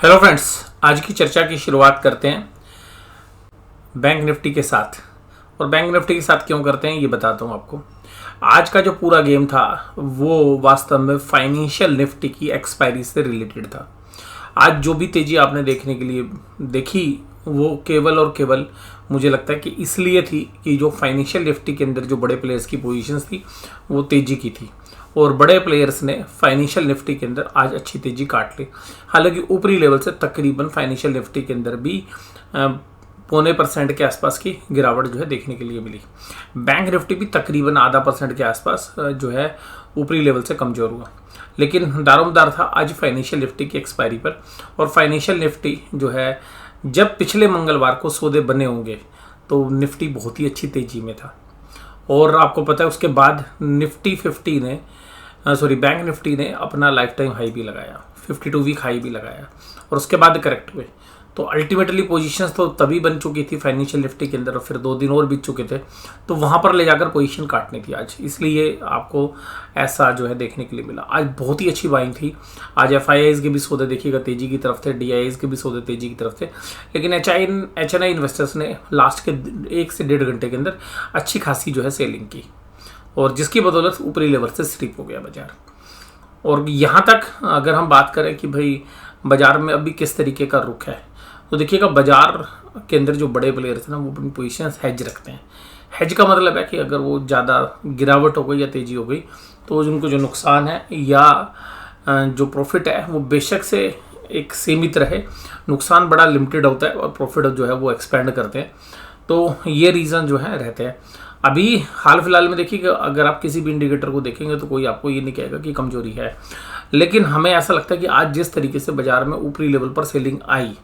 Hello friends, आज की चर्चा की शुरुआत करते हैं बैंक निफ्टी के साथ। और बैंक निफ्टी के साथ क्यों करते हैं ये बताता हूँ आपको। आज का जो पूरा गेम था वो वास्तव में फाइनेंशियल निफ्टी की एक्सपायरी से रिलेटेड था। आज जो भी तेजी आपने देखने के लिए देखी वो केवल और केवल मुझे लगता है कि इसलिए थी कि जो फाइनेंशियल निफ्टी के अंदर जो बड़े प्लेयर्स की पोजीशंस थी वो तेजी की थी और बड़े प्लेयर्स ने फाइनेंशियल निफ्टी के अंदर आज अच्छी तेजी काट ली। हालांकि ऊपरी लेवल से तकरीबन फाइनेंशियल निफ्टी के अंदर भी 0.25% के आसपास की गिरावट जो है देखने के लिए मिली। बैंक निफ्टी भी तकरीबन 0.5% के आसपास जो है ऊपरी लेवल से कमज़ोर हुआ। लेकिन दारोमदार था आज फाइनेंशियल निफ्टी की एक्सपायरी पर। और फाइनेंशियल निफ्टी जो है जब पिछले मंगलवार को सौदे बने होंगे तो निफ्टी बहुत ही अच्छी तेज़ी में था। और आपको पता है उसके बाद बैंक निफ्टी ने अपना लाइफ टाइम हाई भी लगाया, 52 वीक हाई भी लगाया और उसके बाद करेक्ट हुए। तो अल्टीमेटली पोजीशंस तो तभी बन चुकी थी फाइनेंशियल निफ्टी के अंदर और फिर 2 दिन और बीत चुके थे, तो वहाँ पर ले जाकर पोजीशन काटनी थी आज, इसलिए आपको ऐसा जो है देखने के लिए मिला। आज बहुत ही अच्छी बाइंग थी। आज FIIs के भी सौदे देखिएगा तेजी की तरफ थे, DIIs के भी सौदे तेजी की तरफ थे। लेकिन HNI इन्वेस्टर्स ने लास्ट के 1 से 1.5 घंटे के अंदर अच्छी खासी जो है सेलिंग की और जिसकी बदौलत ऊपरी लेवल से स्लिप हो गया बाजार। और यहाँ तक अगर हम बात करें कि भाई बाजार में अभी किस तरीके का रुख है, तो देखिएगा बाजार के अंदर जो बड़े प्लेयर्स हैं ना वो अपनी पोजीशंस हेज रखते हैं। हेज का मतलब है कि अगर वो ज़्यादा गिरावट हो गई या तेज़ी हो गई तो उनको जो नुकसान है या जो प्रॉफिट है वो बेशक से एक सीमित रहे, नुकसान बड़ा लिमिटेड होता है और प्रॉफिट जो है वो एक्सपेंड करते हैं। तो ये रीज़न जो है रहते हैं। अभी हाल फिलहाल में देखिएगा अगर आप किसी भी इंडिकेटर को देखेंगे तो कोई आपको ये नहीं कहेगा कि कमजोरी है, लेकिन हमें ऐसा लगता है कि आज जिस तरीके से बाजार में ऊपरी लेवल पर सेलिंग आई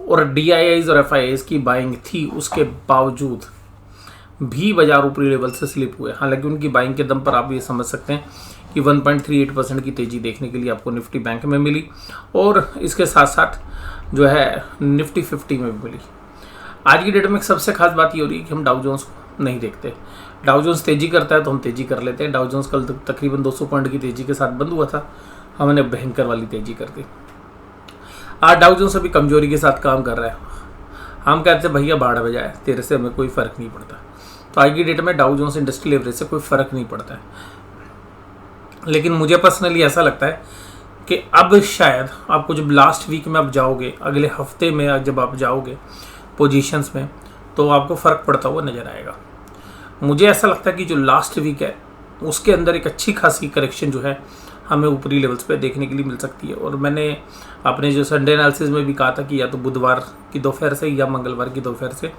और DIIs और FIIs की बाइंग थी उसके बावजूद भी बाजार ऊपरी लेवल से स्लिप हुए। हालांकि उनकी बाइंग के दम पर आप ये समझ सकते हैं कि 1.38% की तेज़ी देखने के लिए आपको निफ्टी बैंक में मिली और इसके साथ साथ जो है निफ्टी 50 में भी मिली। आज की डेट में सबसे खास बात ये हो रही है कि हम डाउ जोन्स को नहीं देखते। डाउ जोन्स तेज़ी करता है तो हम तेज़ी कर लेते हैं। डाउ जोन्स कल तकरीबन 200 पॉइंट की तेज़ी के साथ बंद हुआ था, हमने भयंकर वाली तेज़ी कर दी। आज डाउ जोन्स अभी कमजोरी के साथ काम कर रहा है। हम कहते हैं भैया बाढ़ बजाए तेरे से हमें कोई फ़र्क नहीं पड़ता। तो आज की डेट में डाउ जोन्स इंडस्ट्रियल एवरेज से कोई फ़र्क नहीं पड़ता है। लेकिन मुझे पर्सनली ऐसा लगता है कि अब शायद आपको जब लास्ट वीक में आप जाओगे, अगले हफ्ते में जब आप जाओगे पोजीशंस में, तो आपको फ़र्क पड़ता हुआ नज़र आएगा। मुझे ऐसा लगता है कि जो लास्ट वीक है उसके अंदर एक अच्छी खासी करेक्शन जो है हमें ऊपरी लेवल्स पे देखने के लिए मिल सकती है। और मैंने अपने जो संडे एनालिसिस में भी कहा था कि या तो बुधवार की दोपहर से या मंगलवार की दोपहर से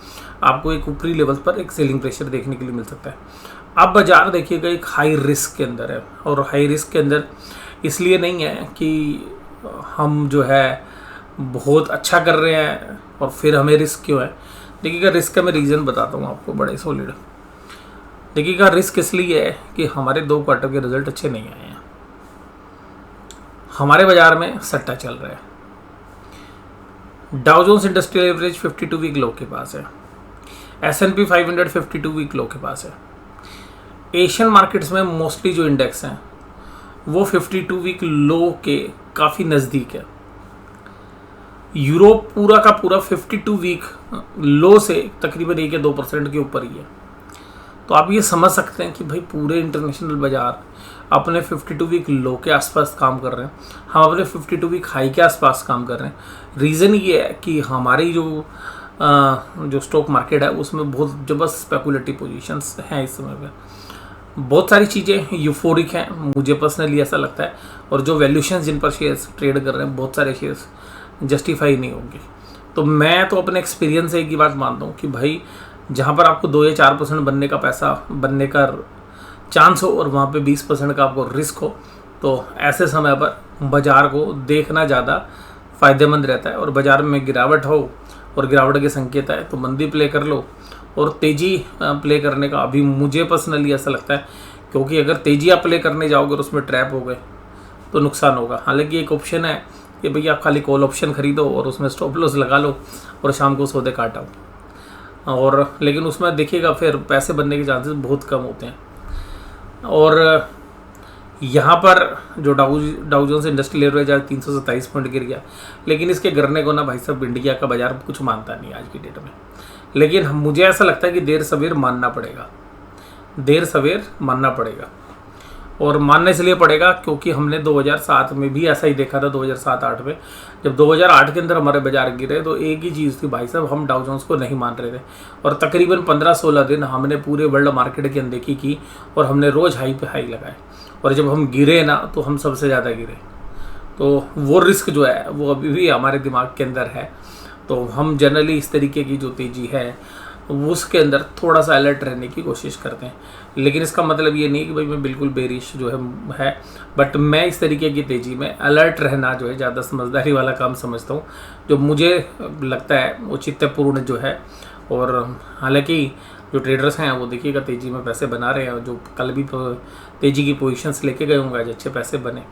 आपको एक ऊपरी लेवल्स पर एक सेलिंग प्रेशर देखने के लिए मिल सकता है। अब बाजार देखिएगा एक हाई रिस्क के अंदर है और हाई रिस्क के अंदर इसलिए नहीं है कि हम जो है बहुत अच्छा कर रहे हैं और फिर हमें रिस्क क्यों है। देखिएगा रिस्क का मैं रीज़न बताता हूँ आपको बड़े सॉलिड। देखिएगा रिस्क इसलिए है कि हमारे 2 क्वार्टर के रिजल्ट अच्छे नहीं आए हैं, हमारे बाजार में सट्टा चल रहा है। Dow Jones industrial average 52 week low के पास है, S&P 500 52 वीक लो के पास है। एशियन मार्केट्स में मोस्टली जो इंडेक्स हैं वो 52 वीक लो के काफ़ी नज़दीक है। यूरोप पूरा का पूरा 52 वीक लो से तकरीबन 1 या 2% के ऊपर ही है। तो आप ये समझ सकते हैं कि भाई पूरे इंटरनेशनल बाजार अपने 52 वीक लो के आसपास काम कर रहे हैं, हम अपने 52 वीक हाई के आसपास काम कर रहे हैं। रीज़न ये है कि हमारी जो स्टॉक मार्केट है उसमें बहुत ज़बरदस्त स्पेकुलेटिव पोजीशंस हैं इस समय पे। बहुत सारी चीज़ें यूफोरिक हैं, मुझे पर्सनली ऐसा लगता है। और जो वैल्यूशंस जिन पर शेयर्स ट्रेड कर रहे हैं बहुत सारे शेयर्स जस्टिफाई नहीं होंगे। तो मैं तो अपने एक्सपीरियंस से एक ही बात मानता हूँ कि भाई जहाँ पर आपको 2 या 4% बनने का चांस हो और वहाँ पे 20% का आपको रिस्क हो, तो ऐसे समय पर बाज़ार को देखना ज़्यादा फ़ायदेमंद रहता है। और बाज़ार में गिरावट हो और गिरावट के संकेत है तो मंदी प्ले कर लो और तेज़ी प्ले करने का अभी मुझे पर्सनली ऐसा लगता है, क्योंकि अगर तेज़ी आप प्ले करने जाओगे और उसमें ट्रैप हो गए तो नुकसान होगा। हालांकि एक ऑप्शन है कि भैया आप खाली कॉल ऑप्शन खरीदो और उसमें स्टॉप लॉस लगा लो और शाम को सौदे काट आओ। और लेकिन उसमें देखिएगा फिर पैसे बनने के चांसेस बहुत कम होते हैं। और यहाँ पर जो डाउ जोन्स इंडस्ट्रियल एवरेज आज 327 पॉइंट गिर गया, लेकिन इसके गिरने को ना भाई साहब इंडिया का बाजार कुछ मानता नहीं आज की डेट में। लेकिन मुझे ऐसा लगता है कि देर सवेर मानना पड़ेगा, देर सवेर मानना पड़ेगा। और मानने इसलिए पड़ेगा क्योंकि हमने 2007 में भी ऐसा ही देखा था। 2007-8 में जब 2008 के अंदर हमारे बाजार गिरे तो एक ही चीज़ थी भाई साहब, हम डाउ जोन्स को नहीं मान रहे थे और तकरीबन 15-16 दिन हमने पूरे वर्ल्ड मार्केट की अनदेखी की और हमने रोज़ हाई पे हाई लगाए। और जब हम गिरे ना तो हम सबसे ज़्यादा गिरे। तो वो रिस्क जो है वो अभी भी हमारे दिमाग के अंदर है। तो हम जनरली इस तरीके की जो तेज़ी है उसके अंदर थोड़ा सा अलर्ट रहने की कोशिश करते हैं। लेकिन इसका मतलब ये नहीं कि भाई मैं बिल्कुल बेरिश जो है बट मैं इस तरीके की तेज़ी में अलर्ट रहना जो है ज़्यादा समझदारी वाला काम समझता हूँ, जो मुझे लगता है औचित्यपूर्ण जो है। और हालांकि जो ट्रेडर्स हैं वो देखिएगा तेज़ी में पैसे बना रहे हैं, जो कल भी तेज़ी की पोजीशंस लेके गए होंगे आज अच्छे पैसे बने।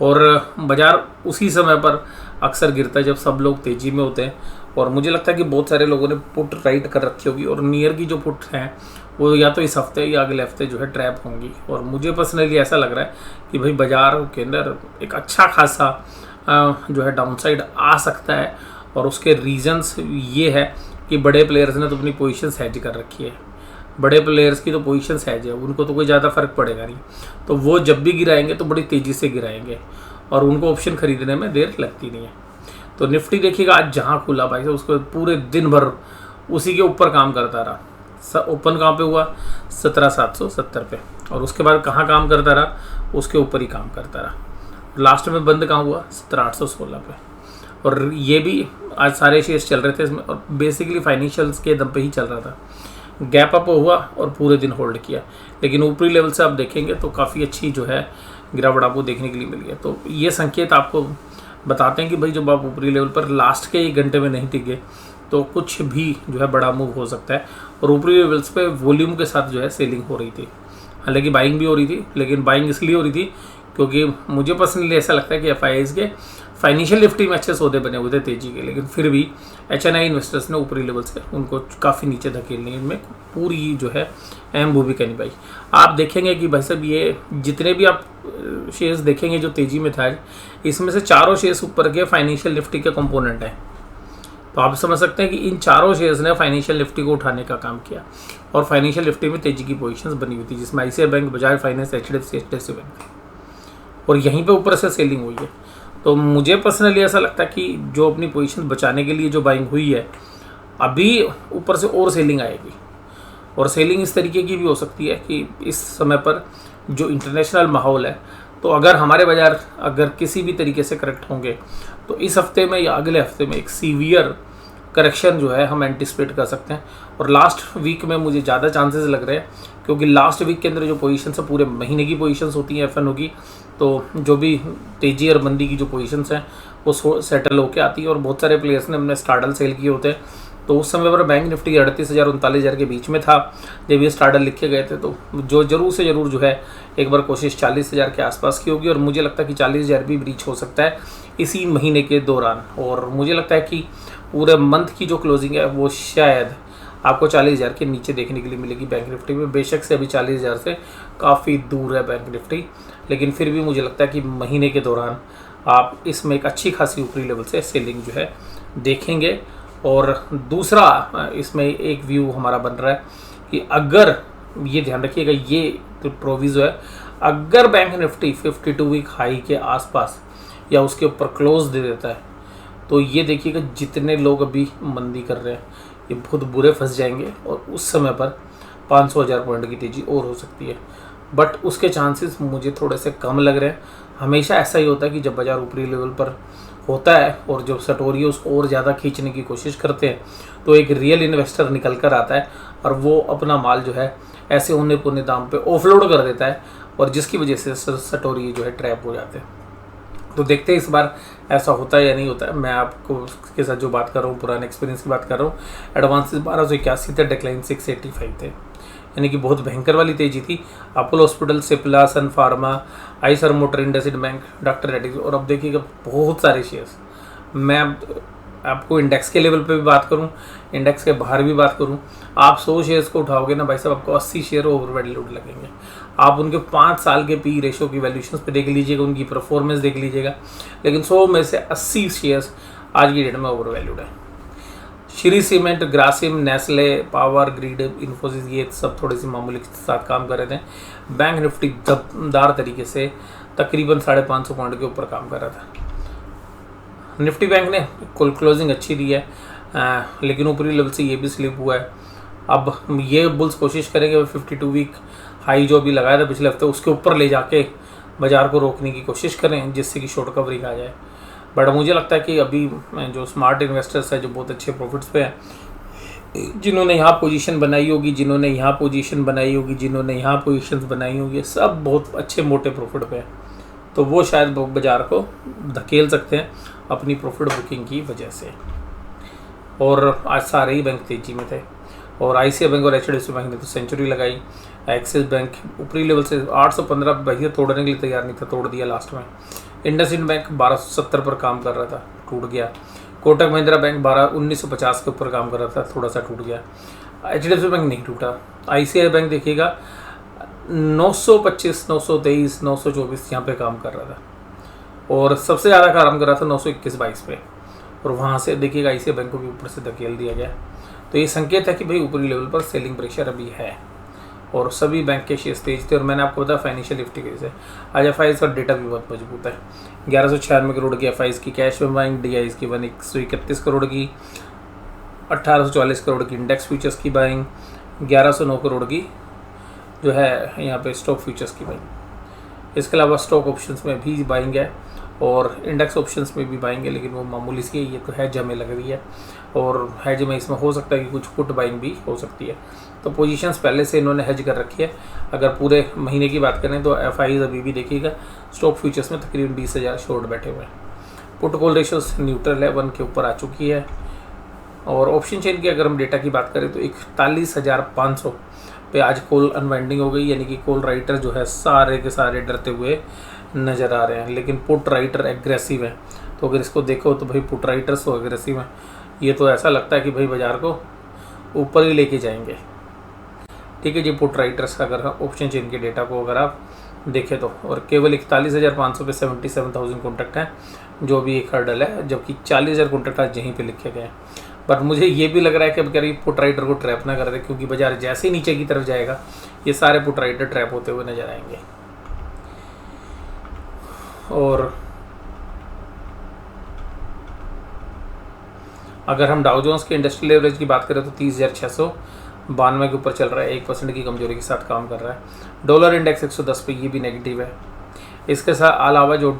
और बाज़ार उसी समय पर अक्सर गिरता है जब सब लोग तेज़ी में होते हैं। और मुझे लगता है कि बहुत सारे लोगों ने पुट राइट कर रखी होगी और नियर की जो पुट हैं वो या तो इस हफ्ते या अगले हफ्ते जो है ट्रैप होंगी। और मुझे पर्सनली ऐसा लग रहा है कि भाई बाज़ार के अंदर एक अच्छा खासा जो है डाउनसाइड आ सकता है। और उसके रीजंस ये है कि बड़े प्लेयर्स ने तो अपनी पोजीशंस हैज कर रखी है। बड़े प्लेयर्स की तो पोजीशंस हैज है, उनको तो कोई ज़्यादा फर्क पड़ेगा नहीं। तो वो जब भी गिराएंगे तो बड़ी तेज़ी से गिराएंगे और उनको ऑप्शन खरीदने में देर लगती नहीं है। तो निफ्टी देखिएगा आज जहाँ खुला भाई उसको पूरे दिन भर उसी के ऊपर काम करता रहा। ओपन कहाँ पे हुआ 17,770 पे, और उसके बाद कहाँ काम करता रहा, उसके ऊपर ही काम करता रहा। लास्ट में बंद कहाँ हुआ 17,816 पे। और ये भी आज सारे शेयर्स चल रहे थे इसमें और बेसिकली फाइनेंशियल्स के दम पे ही चल रहा था। गैप अप हुआ और पूरे दिन होल्ड किया, लेकिन ऊपरी लेवल से आप देखेंगे तो काफ़ी अच्छी जो है गिरावट आपको देखने के लिए मिल गया। तो ये संकेत आपको बताते हैं कि भाई जब आप ऊपरी लेवल पर लास्ट के 1 घंटे में नहीं टिके तो कुछ भी जो है बड़ा मूव हो सकता है। और ऊपरी लेवल्स पे वॉल्यूम के साथ जो है सेलिंग हो रही थी, हालांकि बाइंग भी हो रही थी, लेकिन बाइंग इसलिए हो रही थी क्योंकि मुझे पर्सनली ऐसा लगता है कि FIIs के फाइनेंशियल निफ्टी में अच्छे सौदे बने हुए थे तेजी के, लेकिन फिर भी HNI इन्वेस्टर्स ने ऊपरी लेवल से उनको काफ़ी नीचे धकेलने में पूरी जो है अहम भूमिका निभाई। आप देखेंगे कि भाई साहब ये जितने भी आप शेयर्स देखेंगे जो तेजी में था, इसमें से चारों शेयर्स ऊपर के फाइनेंशियल निफ्टी के कंपोनेंट हैं। तो आप समझ सकते हैं कि इन चारों शेयर्स ने फाइनेंशियल निफ्टी को उठाने का काम किया और फाइनेंशियल निफ्टी में तेजी की पोजीशंस बनी हुई थी, जिसमें ICICI bank, Bajaj finance, HDFC bank, और यहीं पे ऊपर से सेलिंग हुई है। तो मुझे पर्सनली ऐसा लगता है कि जो अपनी पोजीशन बचाने के लिए जो बाइंग हुई है, अभी ऊपर से और सेलिंग आएगी। और सेलिंग इस तरीके की भी हो सकती है कि इस समय पर जो इंटरनेशनल माहौल है, तो अगर हमारे बाज़ार अगर किसी भी तरीके से करेक्ट होंगे तो इस हफ्ते में या अगले हफ्ते में एक सीवियर करेक्शन जो है हम एंटिसिपेट कर सकते हैं। और लास्ट वीक में मुझे ज़्यादा चांसेस लग रहे हैं, क्योंकि लास्ट वीक के अंदर जो पोजीशंस है पूरे महीने की पोजीशंस होती हैं FNO की, तो जो भी तेजी और मंदी की जो पोजीशंस हैं वो सेटल होकर आती है। और बहुत सारे प्लेयर्स ने अपने स्टार्डल सेल किए होते हैं। तो उस समय पर बैंक निफ्टी 38,000 39,000 के बीच में था जब ये स्टार्डल लिखे गए थे। तो जो जरूर से ज़रूर जो है एक बार कोशिश 40,000 के आसपास की होगी, और मुझे लगता है कि 40,000 भी ब्रीच हो सकता है इसी महीने के दौरान। और मुझे लगता है कि पूरे मंथ की जो क्लोजिंग है वो शायद आपको 40,000 के नीचे देखने के लिए मिलेगी बैंक निफ्टी में। बेशक से अभी 40,000 से काफ़ी दूर है बैंक निफ्टी, लेकिन फिर भी मुझे लगता है कि महीने के दौरान आप इसमें एक अच्छी खासी ऊपरी लेवल से सेलिंग जो है देखेंगे। और दूसरा इसमें एक व्यू हमारा बन रहा है कि अगर ये ध्यान रखिएगा, ये प्रोविज़ो है, अगर बैंक निफ्टी 52 वीक हाई के आसपास या उसके ऊपर क्लोज दे देता है तो ये देखिएगा जितने लोग अभी मंदी कर रहे हैं ये बहुत बुरे फंस जाएंगे और उस समय पर 500,000 पॉइंट की तेज़ी और हो सकती है। बट उसके चांसेस मुझे थोड़े से कम लग रहे हैं। हमेशा ऐसा ही होता है कि जब बाज़ार ऊपरी लेवल पर होता है और जब सटोरी उसको और ज़्यादा खींचने की कोशिश करते हैं तो एक रियल इन्वेस्टर निकल कर आता है और वो अपना माल जो है ऐसे उन्ने पुन्ने दाम पे ऑफलोड कर देता है, और जिसकी वजह से सटोरी जो है ट्रैप हो जाते हैं। तो देखते हैं इस बार ऐसा होता है या नहीं होता है। मैं आपको के साथ जो बात कर रहा हूँ पुराने एक्सपीरियंस की बात कर रहा हूँ। एडवांसेस 1281 थे, डिक्लाइन 685 थे, यानी कि बहुत भयंकर वाली तेजी थी। Apollo hospital, Cipla, Sun Pharma, Eicher motor, IndusInd bank, doctor Reddy's, और अब देखिएगा बहुत सारे शेयर्स। मैं आपको इंडेक्स के लेवल पे भी बात करूं, इंडेक्स के बाहर भी बात करूं, आप 100 शेयर्स को उठाओगे ना भाई साहब, आपको 80 शेयर ओवर वैल्यूड लगेंगे। आप उनके 5 साल के पी रेशो की वैल्यूशन पे देख लीजिएगा, उनकी परफॉर्मेंस देख लीजिएगा, लेकिन 100 में से 80 शेयर्स आज की डेट में ओवर वैल्यूड है। Shri cement, Grasim, Nestle, power grid, Infosys, ये सब थोड़ी सी मामूली के साथ काम कर रहे थे। बैंक निफ्टी दमदार तरीके से तकरीबन 550 पॉइंट के ऊपर काम कर रहा था। निफ्टी बैंक ने क्लोजिंग अच्छी दी है, लेकिन ऊपरी लेवल से ये भी स्लिप हुआ है। अब ये बुल्स कोशिश करेंगे 52 वीक हाई जो भी लगाया था पिछले हफ्ते उसके ऊपर ले जाके बाजार को रोकने की कोशिश करें, जिससे कि शॉर्ट कवरिंग आ जाए। बट मुझे लगता है कि अभी जो स्मार्ट इन्वेस्टर्स है, जो बहुत अच्छे प्रॉफिट्स पे हैं, जिन्होंने यहाँ पोजीशन बनाई होगी, जिन्होंने यहाँ पोजीशन बनाई होगी, जिन्होंने यहाँ पोजीशंस बनाई होगी, सब बहुत अच्छे मोटे प्रॉफिट पे हैं, तो वो शायद बाजार को धकेल सकते हैं अपनी प्रॉफिट बुकिंग की वजह से। और आज सारे ही बैंक तेजी में थे, और ICICI बैंक और HDFC बैंक ने तो सेंचुरी लगाई। एक्सिस बैंक ऊपरी लेवल से 815 भैया तोड़ने के लिए तैयार नहीं था, तोड़ दिया लास्ट में। इंडसइंड बैंक 1270 पर काम कर रहा था, टूट गया। कोटक महिंद्रा बैंक 1950 के ऊपर काम कर रहा था, थोड़ा सा टूट गया। HDFC बैंक नहीं टूटा। ICICI बैंक देखिएगा 925, 923, 924 यहाँ पे काम कर रहा था, और सबसे ज़्यादा काम कर रहा था 921-22 पे, और वहाँ से देखिएगा ICICI बैंक को भी ऊपर से धकेल दिया गया। तो ये संकेत है कि भाई ऊपरी लेवल पर सेलिंग प्रेशर अभी है, और सभी बैंक के शेयर तेज थे। और मैंने आपको बताया फाइनेंशियल निफ्टी कैसे आज FIs का डेटा भी बहुत मजबूत है। 1196 करोड़ की FIs की कैश में बाइंग, DIs की 131 करोड़ की, 1840 करोड़ की इंडेक्स फ्यूचर्स की बाइंग, 1109 करोड़ की जो है यहाँ पे स्टॉक फ्यूचर्स की बाइंग। इसके अलावा स्टॉक ऑप्शंस में भी बाइंग है, और इंडेक्स ऑप्शंस में भी बाइंग है, लेकिन वो मामूली सी है। ये तो हैज हमें लग रही है, और हैज में इसमें हो सकता है कि कुछ पुट बाइंग भी हो सकती है। तो पोजीशंस पहले से इन्होंने हैज कर रखी है। अगर पूरे महीने की बात करें तो FIs अभी भी देखिएगा स्टॉक फ्यूचर्स में तकरीबन 20,000 शॉर्ट बैठे हुए हैं। पुट कॉल रेशियोज न्यूट्रल है, 1 के ऊपर आ चुकी है। और ऑप्शन चेन की अगर हम डेटा की बात करें तो 41,500 पे आज कॉल अनवाइंडिंग हो गई, यानी कि कॉल राइटर जो है सारे के सारे डरते हुए नज़र आ रहे हैं, लेकिन पुट राइटर एग्रेसिव है। तो अगर इसको देखो तो भाई पुट राइटर्स तो एग्रेसिव हैं, ये तो ऐसा लगता है कि भाई बाजार को ऊपर ही लेके जाएंगे। ठीक है जी, पुट राइटर्स का अगर ऑप्शन चेन के डेटा को अगर आप देखें तो, और केवल 41,500 पे 77,000 कॉन्ट्रैक्ट हैं, जो भी एक हर्डल है, जबकि 40,000 कॉन्ट्रैक्ट आज यहीं पे लिखे गए हैं। बट मुझे ये भी लग रहा है कि अब कह रही पुट राइटर को ट्रैप ना कर दे, क्योंकि बाजार जैसे ही नीचे की तरफ जाएगा ये सारे पुट राइटर ट्रैप होते हुए नजर आएंगे। और अगर हम डाउ जोन्स के इंडस्ट्रियल एवरेज की बात करें तो 30,692 के ऊपर चल रहा है, 1% की कमजोरी के साथ काम कर रहा है। डॉलर इंडेक्स 110 पे, ये भी नेगेटिव है। इसके साथ अलावा जो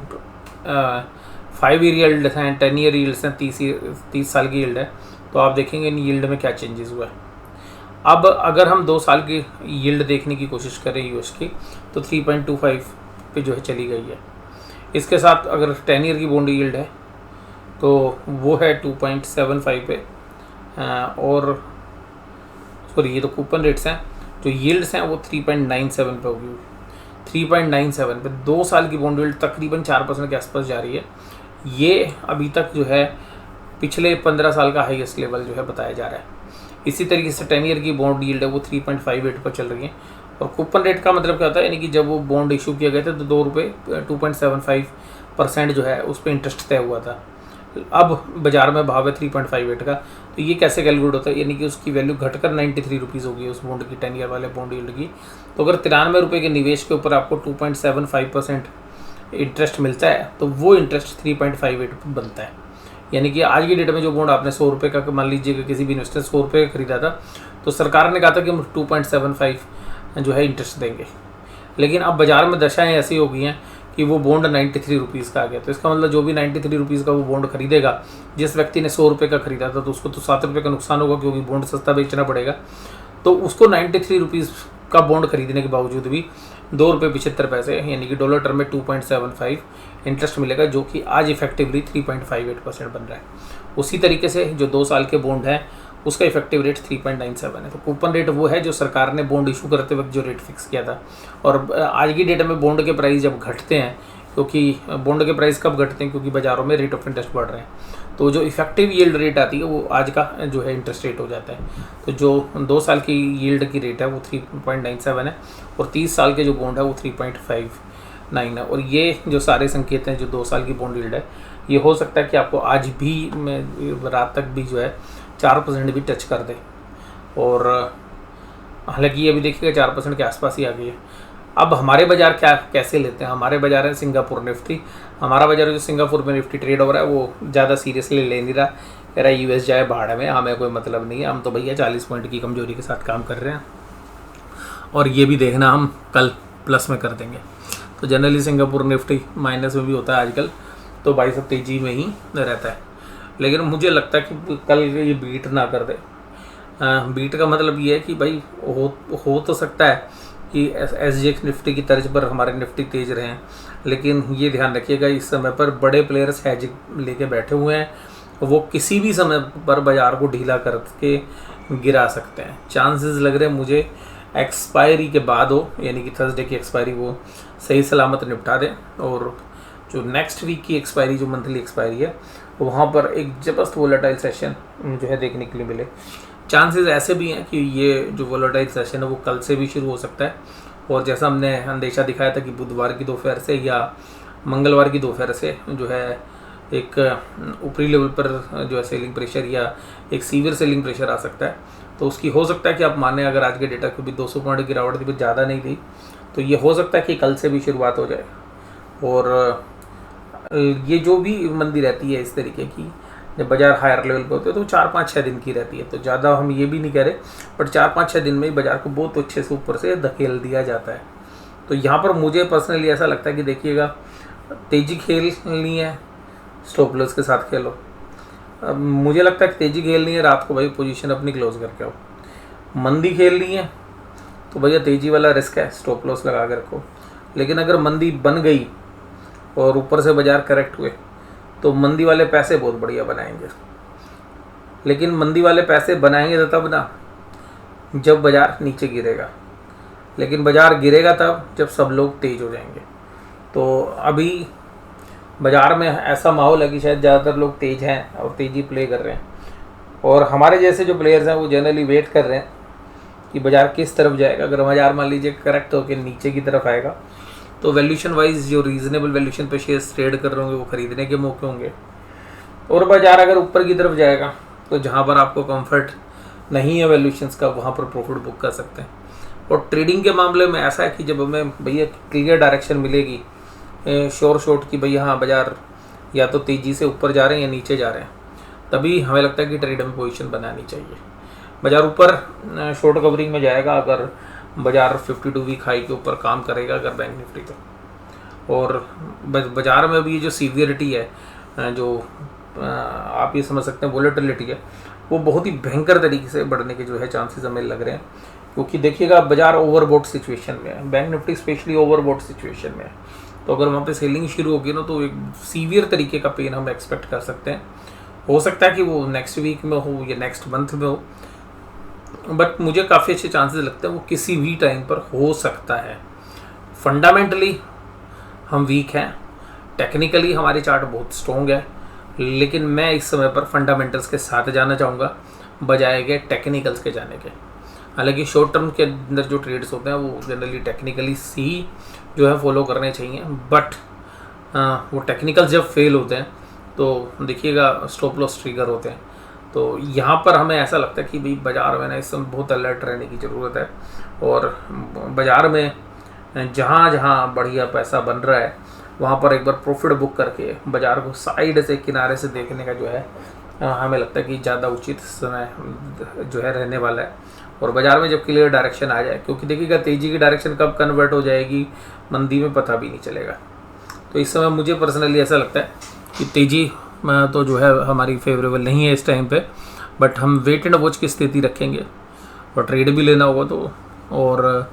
5 ईयर यील्ड हैं, 10 ईयर यील्ड्स हैं, 30 साल की यील्ड है, तो आप देखेंगे इन यील्ड में क्या चेंजेस हुआ है। अब अगर हम 2 साल की यील्ड देखने की कोशिश करें यूएस की, तो 3.25 पे जो है चली गई है। इसके साथ अगर 10 ईयर की बॉन्ड यील्ड है तो वो है 2.75 पे, और सॉरी ये तो कूपन रेट्स हैं, जो यील्ड्स हैं वो 3.97 पे होगी। 3.97 पे 2 साल की बॉन्ड यील्ड तकरीबन 4% के आसपास जा रही है। ये अभी तक जो है पिछले 15 साल का हाईएस्ट लेवल जो है बताया जा रहा है। इसी तरीके से 10 ईयर की बॉन्ड यील्ड है वो 3.58 पर चल रही है। और कूपन रेट का मतलब क्या होता है, यानी कि जब वो बॉन्ड इशू किया गया था तो 2 रुपये 2.75% जो है उस पर इंटरेस्ट तय हुआ था। अब बाजार में भाव है 3.58 का, तो ये कैसे कैलकुलेट होता है, यानी कि उसकी वैल्यू घटकर 93 रुपीज़ होगी उस बॉन्ड की, 10 ईयर वाले बॉन्ड यील्ड की। तो अगर 93 रुपये के निवेश के ऊपर आपको 2.75% इंटरेस्ट मिलता है, तो वो इंटरेस्ट 3.58 बनता है। यानी कि आज की डेट में जो बॉन्ड आपने 100 रुपये का, मान लीजिए किसी भी इन्वेस्टर 100 रुपये का खरीदा था, तो सरकार ने कहा था कि हम 2.75 जो है इंटरेस्ट देंगे। लेकिन अब बाजार में दशाएं ऐसी हो गई हैं कि वो बॉन्ड 93 रुपीज़ का आ गया। तो इसका मतलब जो भी 93 रुपीज़ का वो बॉन्ड खरीदेगा, जिस व्यक्ति ने 100 रुपये का खरीदा था, तो उसको तो 7 रुपये का नुकसान होगा, क्योंकि बॉन्ड सस्ता बेचना पड़ेगा। तो उसको 93 रुपीज़ का बॉन्ड खरीदने के बावजूद भी 2 रुपये 75 पैसे, यानी कि डॉलर टर्म में 2.75 इंटरेस्ट मिलेगा, जो कि आज इफेक्टिवली 3.58% बन रहा है। उसी तरीके से जो 2 साल के बॉन्ड है उसका इफेक्टिव रेट 3.97 है। तो कूपन रेट वो है जो सरकार ने बॉन्ड इशू करते वक्त जो रेट फिक्स किया था। और आज की डेट में बॉन्ड के प्राइस जब घटते हैं, क्योंकि बॉन्ड के प्राइस कब घटते हैं, क्योंकि बाज़ारों में रेट ऑफ इंटरेस्ट बढ़ रहे हैं, तो जो इफेक्टिव यील्ड रेट आती है वो आज का जो है इंटरेस्ट रेट हो जाता है। तो जो 2 साल की यील्ड की रेट है वो 3.97 है और 30 साल के जो बॉन्ड है वो 3.59 है। और ये जो सारे संकेत हैं जो 2 साल की बॉन्ड यील्ड है, ये हो सकता है कि आपको आज भी में रात तक भी जो है 4% भी टच कर दे। और हालांकि ये अभी देखिएगा 4% के आसपास ही आ गई है। अब हमारे बाज़ार क्या कैसे लेते हैं, हमारे बाज़ार है सिंगापुर निफ्टी। हमारा बाज़ार जो सिंगापुर में निफ्टी ट्रेड हो रहा है वो ज़्यादा सीरियसली ले नहीं रहा, कह रहा है यूएस जाए भाड़ में, हमें कोई मतलब नहीं है, हम तो भैया 40 पॉइंट की कमजोरी के साथ काम कर रहे हैं और ये भी देखना हम कल प्लस में कर देंगे। तो जनरली सिंगापुर निफ्टी माइनस में भी होता है आजकल, तो भाई सब तेजी में ही रहता है। लेकिन मुझे लगता है कि कल ये बीट ना कर दे। बीट का मतलब ये है कि भाई हो तो सकता है कि एसजीएक्स निफ्टी की तर्ज पर हमारे निफ्टी तेज रहे हैं, लेकिन ये ध्यान रखिएगा इस समय पर बड़े प्लेयर्स हैज लेके बैठे हुए हैं, वो किसी भी समय पर बाजार को ढीला करके गिरा सकते हैं। चांसेस लग रहे हैं मुझे एक्सपायरी के बाद हो, यानी कि थर्सडे की एक्सपायरी वो सही सलामत निपटा दें और जो नेक्स्ट वीक की एक्सपायरी जो मंथली एक्सपायरी है वहाँ पर एक ज़बरदस्त वोलेटाइल सेशन जो है देखने के लिए मिले। चांसेस ऐसे भी हैं कि ये जो वोलेटाइल सेशन है वो कल से भी शुरू हो सकता है और जैसा हमने अंदेशा दिखाया था कि बुधवार की दोपहर से या मंगलवार की दोपहर से जो है एक ऊपरी लेवल पर जो है सेलिंग प्रेशर या एक सीवियर सेलिंग प्रेशर आ सकता है। तो उसकी हो सकता है कि आप माने अगर आज के डेटा को भी 200 पॉइंट की गिरावट थी, ज़्यादा नहीं थी, तो ये हो सकता है कि कल से भी शुरुआत हो जाए। और ये जो भी मंदी रहती है इस तरीके की, जब बाजार हायर लेवल पे होते हैं तो 4-5-6 दिन की रहती है, तो ज़्यादा हम ये भी नहीं कह रहे, बट 4-5-6 दिन में ही बाजार को बहुत अच्छे से ऊपर से धकेल दिया जाता है। तो यहाँ पर मुझे पर्सनली ऐसा लगता है कि देखिएगा तेज़ी खेलनी है स्टॉप लॉस के साथ खेलो। अब मुझे लगता है कि तेज़ी खेलनी है रात को भाई पोजीशन अपनी क्लोज करके आओ। मंदी खेलनी है तो भैया तेज़ी वाला रिस्क है, स्टॉप लॉस लगा कर रखो। लेकिन अगर मंदी बन गई और ऊपर से बाजार करेक्ट हुए तो मंदी वाले पैसे बहुत बढ़िया बनाएंगे। लेकिन मंदी वाले पैसे बनाएंगे तो तब ना जब बाजार नीचे गिरेगा, लेकिन बाजार गिरेगा तब जब सब लोग तेज हो जाएंगे। तो अभी बाजार में ऐसा माहौल है कि शायद ज़्यादातर लोग तेज हैं और तेज़ी प्ले कर रहे हैं, और हमारे जैसे जो प्लेयर्स हैं वो जनरली वेट कर रहे हैं कि बाजार किस तरफ जाएगा। अगर बाजार मान लीजिए करेक्ट होकर नीचे की तरफ आएगा तो वैल्यूशन वाइज जो रीजनेबल वैल्यूशन पे शेयर्स ट्रेड कर रहे होंगे वो खरीदने के मौके होंगे। और बाजार अगर ऊपर की तरफ जाएगा तो जहाँ पर आपको कंफर्ट नहीं है वैल्यूशंस का, वहाँ पर प्रॉफिट बुक कर सकते हैं। और ट्रेडिंग के मामले में ऐसा है कि जब हमें भैया क्लियर डायरेक्शन मिलेगी श्योर शॉट की भैया हाँ बाजार या तो तेज़ी से ऊपर जा रहे हैं या नीचे जा रहे हैं, तभी हमें लगता है कि ट्रेड में पोजीशन बनानी चाहिए। बाजार ऊपर शॉर्ट कवरिंग में जाएगा अगर बाजार 52 वीक हाई के ऊपर काम करेगा अगर बैंक निफ्टी तो। और बाजार में भी जो सीवियरिटी है, जो आप ये समझ सकते हैं वोलेटिलिटी है, वो बहुत ही भयंकर तरीके से बढ़ने के जो है चांसेस हमें लग रहे हैं। क्योंकि देखिएगा बाजार ओवरबॉट सिचुएशन में है, bank Nifty specially overbought situation में है। तो अगर वहाँ पे सेलिंग शुरू होगी ना तो एक सीवियर तरीके का पेन हम एक्सपेक्ट कर सकते हैं। हो सकता है कि वो नेक्स्ट वीक में हो या नेक्स्ट मंथ में हो, बट मुझे काफ़ी अच्छे चांसेस लगते हैं वो किसी भी टाइम पर हो सकता है। फंडामेंटली हम वीक हैं, टेक्निकली हमारी चार्ट बहुत स्ट्रॉन्ग है, लेकिन मैं इस समय पर फंडामेंटल्स के साथ जाना चाहूँगा बजाय के टेक्निकल्स के जाने के। हालांकि शॉर्ट टर्म के अंदर जो ट्रेड्स होते हैं वो जनरली टेक्निकली ही जो है फॉलो करने चाहिए, बट वो टेक्निकल्स जब फेल होते हैं तो देखिएगा स्टॉप लॉस ट्रिगर होते हैं। तो यहाँ पर हमें ऐसा लगता है कि भाई बाज़ार में ना इस समय बहुत अलर्ट रहने की ज़रूरत है, और बाज़ार में जहाँ जहाँ बढ़िया पैसा बन रहा है वहाँ पर एक बार प्रॉफिट बुक करके बाज़ार को साइड से किनारे से देखने का जो है हमें लगता है कि ज़्यादा उचित समय जो है रहने वाला है। और बाज़ार में जब क्लियर डायरेक्शन आ जाए, क्योंकि देखिएगा तेज़ी की डायरेक्शन कब कन्वर्ट हो जाएगी मंदी में पता भी नहीं चलेगा। तो इस समय मुझे पर्सनली ऐसा लगता है कि तेज़ी तो जो है हमारी फेवरेबल नहीं है इस टाइम पे, बट हम वेट एंड वॉच की स्थिति रखेंगे और ट्रेड भी लेना होगा तो। और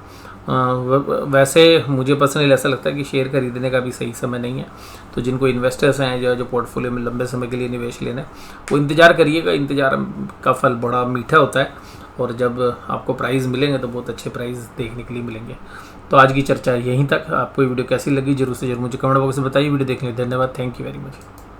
वैसे मुझे पर्सनली ऐसा लगता है कि शेयर खरीदने का भी सही समय नहीं है। तो जिनको इन्वेस्टर्स हैं जो पोर्टफोलियो में लंबे समय के लिए निवेश लेना है वो इंतज़ार करिएगा। इंतज़ार का फल बड़ा मीठा होता है, और जब आपको प्राइस मिलेंगे तो बहुत अच्छे प्राइस देखने के लिए मिलेंगे। तो आज की चर्चा यहीं तक। आपको ये वीडियो कैसी लगी जरूर से जरूर मुझे कमेंट बॉक्स में बताइए। वीडियो देखने के लिए धन्यवाद। Thank you very much.